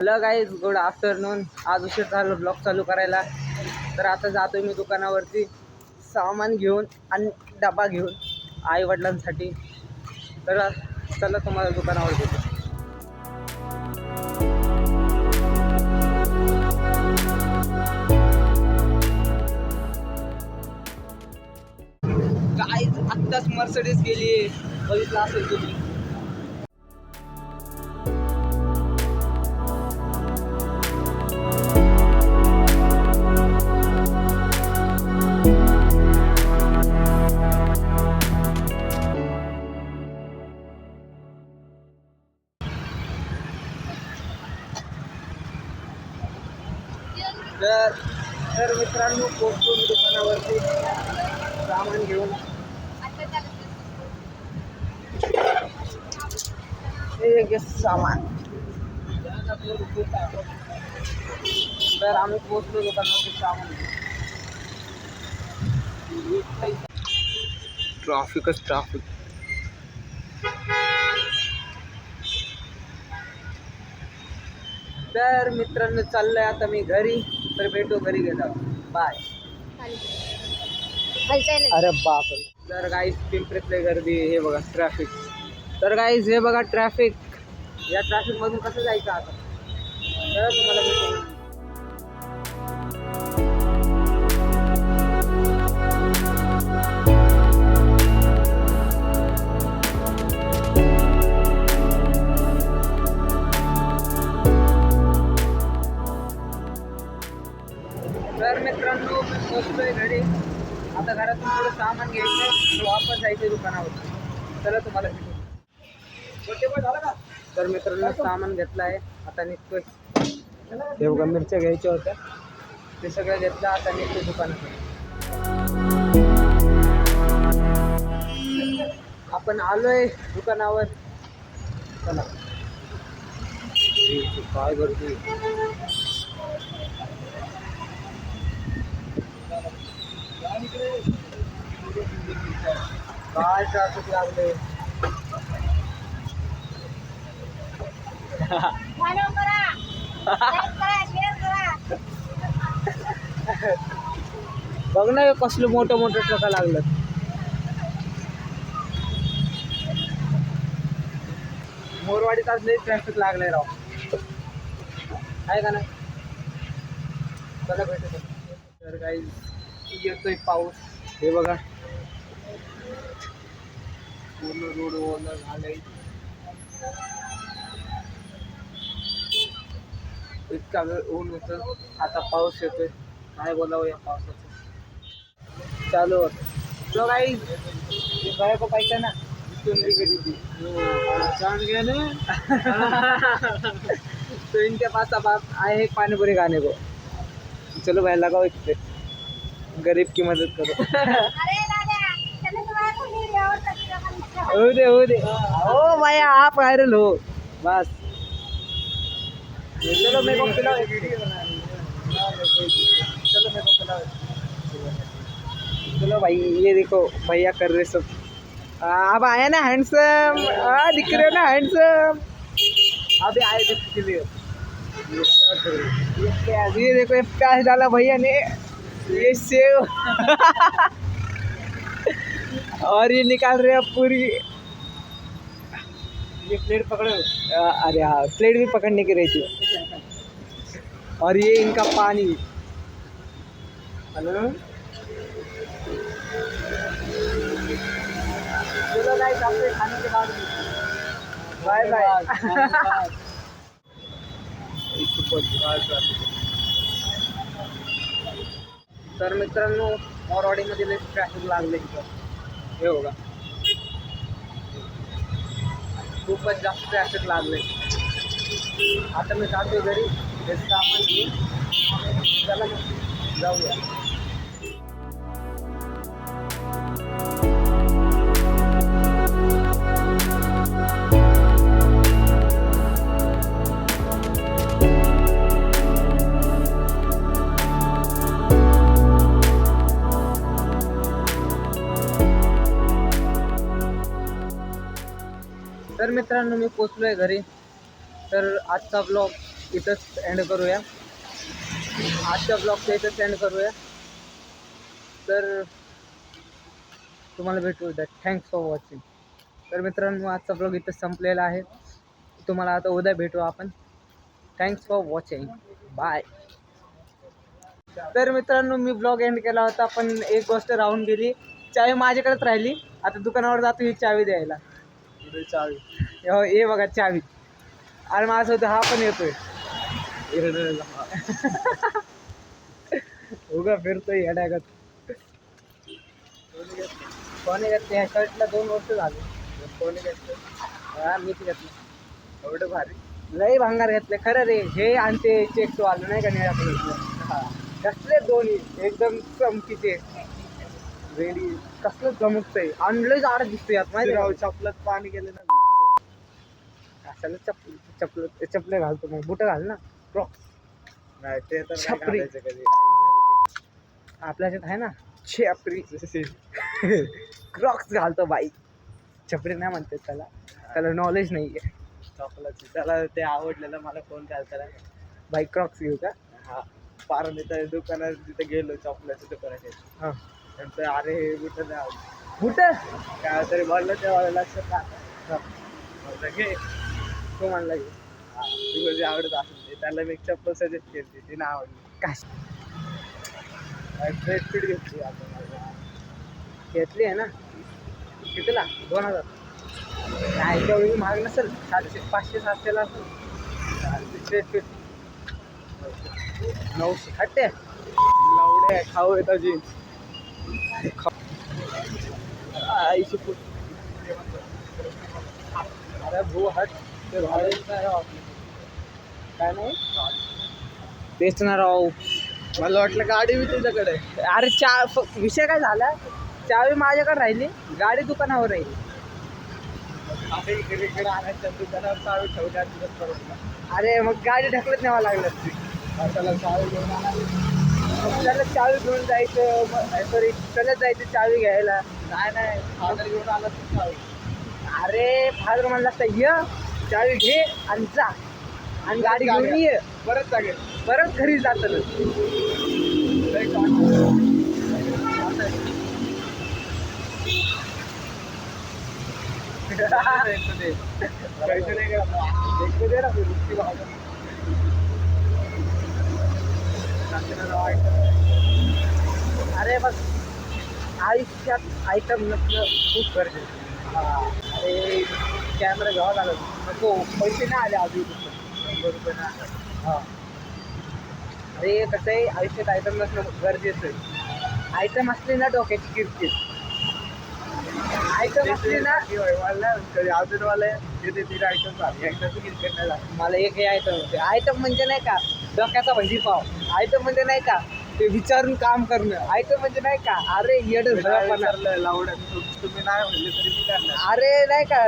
Hello guys, good afternoon. आज उशीर झालो ब्लॉग चालू करायला. तर आता जातोय मी दुकानावरती सामान घेऊन आणि डबा घेऊन आई वडिलांसाठी. तर चला तुम्हाला दुकानावर घेतो. गाईज आत्ताच मर्सिडीज गेली, बघितलं असेल तुम्ही. तर मित्रांनो, पोहोचतो मी दुकानावरती सामान घेऊन. हे घे सामान. तर आम्ही पोहोचलो दुकानावरती सामान. ट्रॅफिकच ट्रॅफिक. तर मित्रांनो, चाललंय आता मी घरी. तर भेटू घरी गेलो. बाय. अरे बापरे. तर गाईज पिंपरीतले गर्दी, हे बघा ट्रॅफिक. तर गाईज हे बघा ट्रॅफिक. या ट्रॅफिक मधून कसं जायचं आता, तर तुम्हाला भेटू. तर मित्रांनो, मी पोहोचलोय घरी. आता घरातून थोडं सामान घ्यायचं आणि वापस जायचं दुकानावर. चला तुम्हाला भेटू. तर मित्रांनो, सामान घेतलं आहे, आता निघतोय. हे बघा मिरच्या घ्यायच्या होत्या, ते सगळं घेतलं. आता निघतोय दुकानात. आपण आलोय दुकानावर. चला. काय गर्दी. काय ट्रॅफिक लागले. बघ ना, कसलं मोठं मोठं ट्रक लागलं. मोरवाडीत आज लई ट्रॅफिक लागलंय राव, आहे का नाही. चला भेटू. तर काही येतोय पाऊस, हे बघा पूर्ण रोड ओला झालंय. इतका वेळ ऊन होतं, आता पाऊस येतोय. काय बोलावं या पावसाचं. चालू होतं. तो काही बाय को पाहिजे ना, चुनरी गेली थी चांद गया ना. तो इनके पास अब आप आए हैं पानी पूरी खाने को. चलो भाई लगाओ इस पे, गरीब की मदद करो. हो दे. ओ भैया, आप वायरल हो बस. चलो मेरे को खिलाओ, चलो मेरे को खिलाओ. चलो भाई, ये देखो भैया कर रहे सब. अब आया ना हैंडसम, दिख रहे ना हैंडसम. अभी आए थे इसके लिए. ये देखो, ये प्याज डाला भैया ने, ये सेव. और ये निकाल रहे हैं पूरी. ये प्लेट पकड़ो. अरे हाँ, प्लेट भी पकड़ने की रहती है. और ये इनका पानी. हेलो. चलो गाइस, आपसे खाने के बाद बाय बाय. तर मित्रांनो, मोरवाडीमध्ये लई ट्रॅफिक लागले इथं. हे बघा, खूपच जास्त ट्रॅफिक लागले. आता मी जातो घरी, हे सामान घेऊन. चला मग जाऊया. तर मित्रांनो, मी पोचलोय घरी. तर आजचा ब्लॉग इथंच एंड करूया, आजच्या ब्लॉगचं इथंच एंड करूया. तर तुम्हाला भेटू उद्या. Thanks for watching. तर मित्रांनो आजचा ब्लॉग इथं संपलेला आहे. तुम्हाला आता उद्या भेटू आपण. Thanks for watching. बाय. तर मित्रांनो मी ब्लॉग एंड केला होता, पण एक गोष्ट राहून गेली. चावी माझ्याकडेच राहिली. आता दुकानावर जातो ही चावी द्यायला. चावी हे बघा चावी. आणि माझं होतं हा पण येतोय. उगा फिरतोय येड्यागत. कोणी घेतलं ह्या शर्टला 2 वर्ष झाले. कोणी घेतलं? हा मीच घेतलं. एवढं भारी लई भांगार घेतले खरं रे. हे आणि ते चेक आलं नाही का निळ्या कलरचं. हा कसले दोन्ही एकदम चमकीचे रेडी. कसलं चमकतंय आणि लई जाड दिसतोय यात माहिती राव. चपलात पाणी गेलं ना. कशाला चपले घालतो मग. बुटं घाल ना. क्रॉक्स नाही ते तर छपरी कधी आपल्याच्यात आहे ना छपरी. क्रॉक्स घालतो बाई. छपरी नाही म्हणते त्याला, त्याला नॉलेज नाही आहे चपलाची. त्याला ते आवडलेलं मला फोन केला बाई क्रॉक्स घेऊ का. हा पार मी तर दुकानात तिथे गेलो चपलाच्या दुकानात. हां नंतर अरे हे बुटं नाही आवडलं. बुटं काय तरी बोललं तेव्हा लक्षात राहतं. घे तो म्हणला घे. हा तुला जे आवडत असेल त्याला मी चप्पल सजेस्ट केली, ती नाही आवडली. काय ड्रेस फिट घेतली आपण. घेतली आहे ना. कितीला? 2000. काय तेवढी महाग नसेल. 700 500-700ला असेल ड्रेस फिट. 900 हट्टे लावडे खाऊ येतं जीन्स. अरे भू हट ते भाडे काय नाही बेचणार राव. मला वाटलं गाडी बी तुझ्याकडे. अरे विषय काय झाला, चावी माझ्याकडे राहिली, गाडी दुकानावर राहिली. आता इकडे आणायच्या दुकानावर चावी ठेवल्या. अरे मग गाडी ढकलत न्यावं लागलं. त्याला चावी घेऊन त्याला चावी घेऊन जायचं. सॉरी त्याला जायचं चावी घ्यायला. नाही फादर घेऊन आला तू चावी. अरे फादर म्हणला असता ये चावी घे आणि जा आणि गाडी घेऊन ये. परत घरी जातं. अरे बस आयुष्यात आयटम नसणं खूप गरजेचं. अरे कॅमेरा घ्यावा लागला नको. पैसे नाही आले अजून. 100 रुपये नाही. हां अरे कसं आहे आयुष्यात आयटम नसणं गरजेचं आहे. आयटम असले ना डोक्याची किरकिर. आयटम असले ना कधी अजूनवाले तिथे 3 आयटम झाले. एकदाची किरकिर नाही झाली. मला एक हे आयटम होते. आयटम म्हणजे नाही का डोक्याचा भाजीपाव. आयटम म्हणजे नाही का ते विचारून काम करणं. आयटम म्हणजे नाही का अरे येडं लावडं तुम्ही नाही म्हणले तरी मी करणार. अरे नाही का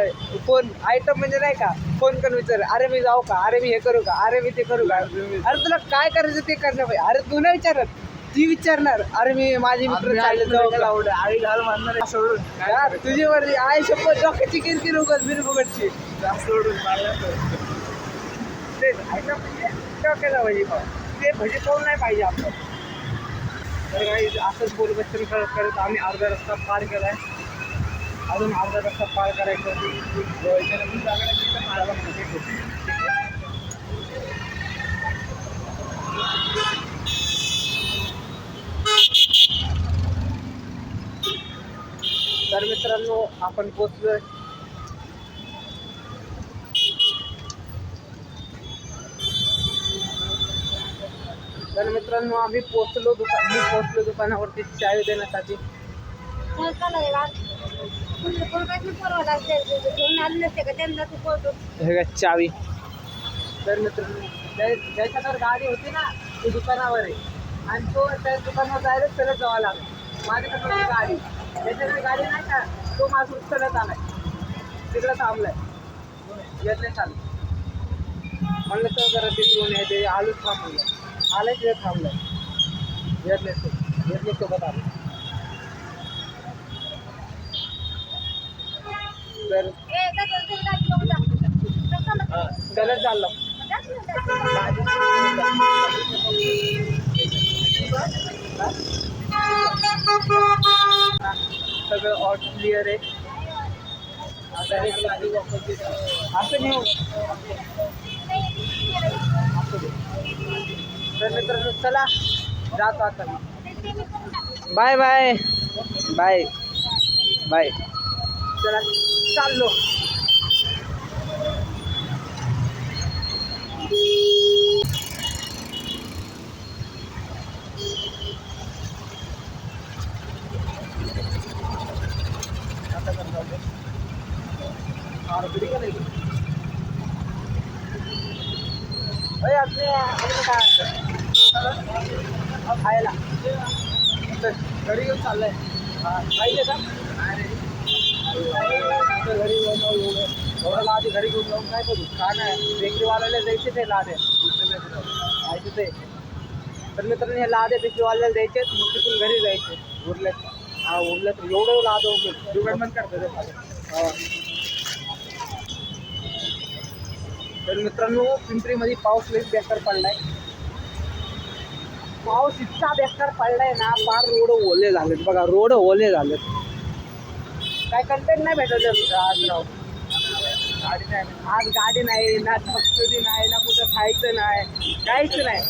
फोन आयटम म्हणजे नाही का फोन करून विचार. अरे मी जाऊ का. अरे मी हे करू का. अरे मी ते करू का. अरे तुला काय करायचं ते करणं पाहिजे. अरे तू नाही विचारत ती विचारणार. अरे मी माझी मित्र चालले आई घाल म्हणणार सोडून. तुझी वरती आई शपथ डोक्याची किरकिर उगत बिरबुगटची सोडून तेच आयटम म्हणजे डोक्याचा भाजीपाव. ते भाजीपाव नाही पाहिजे आपलं. तर काही असंच बोलबच्चन करत आम्ही अर्धा रस्ता पार केला आहे. अजून अर्धा रस्ता पार करायचा तर मित्रांनो आपण पोचलोय. तर मित्रांनो आम्ही पोचलो दुकानावरती चावी देण्यासाठी. चावी. तर मित्रांनो ज्याच्याकडे गाडी होती ना ती दुकानावर आहे आणि तो त्या दुकानावर डायरेक्ट चलत जावा लागला. माझ्याकडे गाडी ज्याच्याकडे गाडी नाही का तो माझं चलत आलाय तिकडं थांबलाय. येत नाही चालू म्हणलं तर जरा ते घेऊन यायचे. आलूच थांबलं आलाय तिथे थांबलाय. येत नाही सोबत आलं. तर चलत चाललं सगळं ऑट क्लिअर आहे. आता हे असं नाही होत. तर मित्रांनो चला जातो आता. Bye bye bye bye. चला चाललो. खायला घरी घेऊन चाललंय. पाहिजे का घरी एवढं लादे घरी घेऊन जाऊन काय करू. का नाही बेकरीवाल्याला द्यायचे ते लादे माहिती ते. तर मित्रांनो हे लादे बेकरीवाल्याला द्यायचे मग तिथून घरी जायचे. उरल्यात हा उरल्यात एवढं लाद दुकान बंद करतो. तर मित्रांनो पिंपरीमध्ये पाऊस लई बेकार पडलाय. पाऊस इतका बेकार पडलाय ना फार रोड ओले झालेत बघा. रोड ओले झालेत. काय कंटेंट नाही भेटत आज राव. गाडी नाही आज. गाडी नाही ना सबसिडी नाही ना कुठं खायचं नाही काहीच नाही.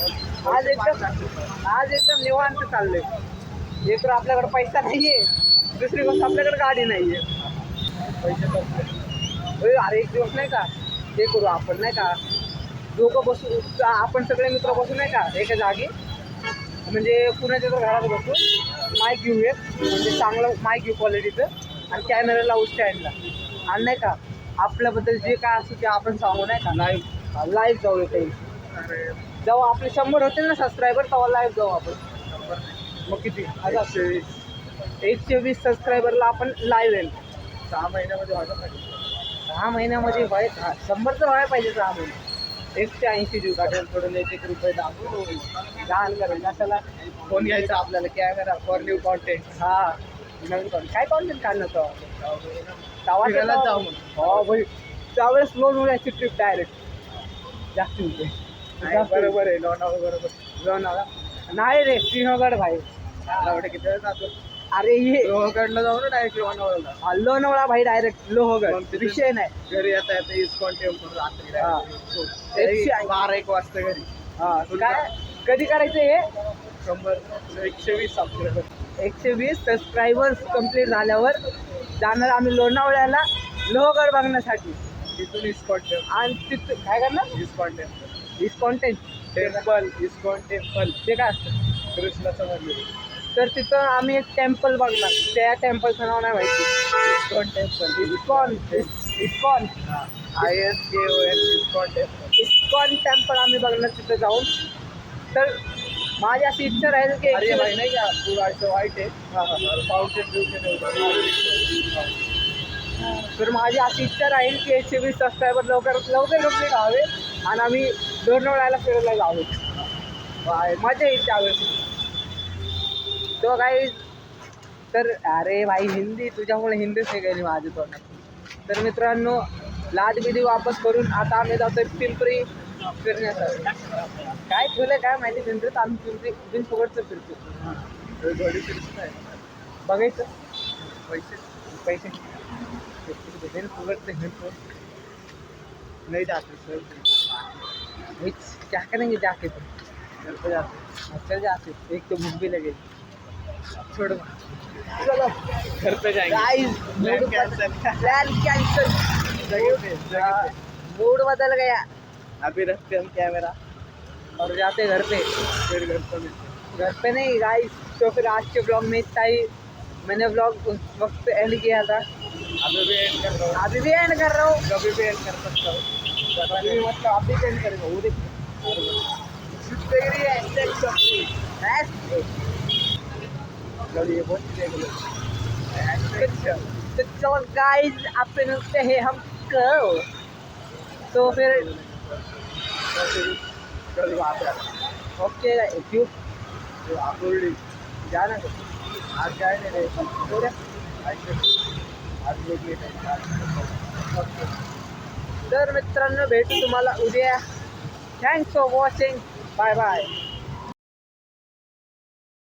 आज एकदम निवांत चाललंय. एक तर आपल्याकडे पैसा नाहीये. दुसरी गोष्ट आपल्याकडे गाडी नाहीये. पैसे अरे एक दिवस नाही का हे करू आपण नाही का दोघं बसू. आपण सगळे मित्र बसू नाही का एका जागी. म्हणजे पुण्याच्या तर घरात बसून माईक घेऊयात. म्हणजे चांगलं माईक घेऊ क्वालिटीचं. आणि कॅमेरा लावू स्टँडला. आणि नाही का आपल्याबद्दल जे काय असतं ते आपण सांगू नाही का. लाईव्ह जाऊ काही. जेव्हा आपले 100 होतील ना सबस्क्रायबर तेव्हा लाईव्ह जाऊ आपण. मग किती 120 सबस्क्रायबरला आपण लाईव्ह येईल. 6 महिन्यामध्ये व्हायला पाहिजे. 6 महिन्यामध्ये 100 तर व्हायला पाहिजे. 6 महिने 180 दिवसात थोडं 1 रुपये दान करेल. कशाला फोन घ्यायचा आपल्याला कॅमेरा फॉर न्यू कॉन्टेंट. हा नवीन काय कॉन्टेंट काढणं तेव्हा जाऊ. हो भाई त्यावेळेस लोणावळ्याची ट्रिप डायरेक्ट जास्ती होते. बरोबर आहे. लोणावळा बरोबर. लोणावळा नाही रे सिंहगड भाई. किती वेळ जातो. अरे ये लोहगडला जाऊ ना डायरेक्ट लोणावळ्याला. लोणावळा भाई डायरेक्ट लोहगड विषय नाही. घरी येता येता इस्कॉन टेम्पल रात्री 12-1 वाजता घरी. हा काय कधी करायचं हे 120 सबस्क्रायबर. 120 सबस्क्रायबर्स कंप्लीट झाल्यावर जाणार आम्ही लोणावळ्याला लोहगड बघण्यासाठी. तिथून इस्कॉन टेम्पल. आणि तिथून काय करणार ISKCON temple. ISKCON temple ISKCON temple ते काय असतं कृष्णाचं मंदिर. तर तिथं आम्ही एक टेम्पल बघणार. त्या टेम्पलचं नाव नाही माहिती. ISKCON temple. ISKCON ISKCON temple. ISKCON temple आम्ही बघणार तिथं जाऊन. तर माझी अशी इच्छा राहील की अरे भाई नाही का पुराचं वाईट आहे. तर माझी अशी इच्छा राहील की 120 सबस्क्रायबर लवकर कंप्लीट व्हावे आणि आम्ही लोणावळ्याला फिरायला जावं. मजा येईल त्यावेळेस. तो काही तर अरे भाई हिंदी तुझ्यामुळे हिंदीच हे गेली माझी तोंडात. तर मित्रांनो लादबिदी वापस करून आता आम्ही जातोय पिंपरी फिरण्यासाठी. काय ठेवलं काय माहिती पिंपरीत. आम्ही पिंपरी बिनफुकटचं फिरतो. बघायचं पैसे बिनफुकटचं फिरतो नाही जाते सर. क्या करेंगे जाके चल जाते. एक तो भूख भी लगेगी. छोड़ो चलो घर पे जाएंगे. Plan cancel. मूड बदल गया. अभी रखते हम कैमरा और जाते घर पे. फिर घर पे नहीं गाइस. तो फिर आज के ब्लॉग में इतना ही. मैंने ब्लॉग उस वक्त एंड किया था. अभी भी एंड कर रहा हूँ. कभी भी एंड कर सकता हूँ. मतलब आप भी एंड करेगा वो देखिए. तो गाइस आप मिलते हैं हमको. तो फिर ओके क्यों जाना आज जाए रे. तर मित्रांनो भेटू तुम्हाला उद्या thanks for watching. Bye bye.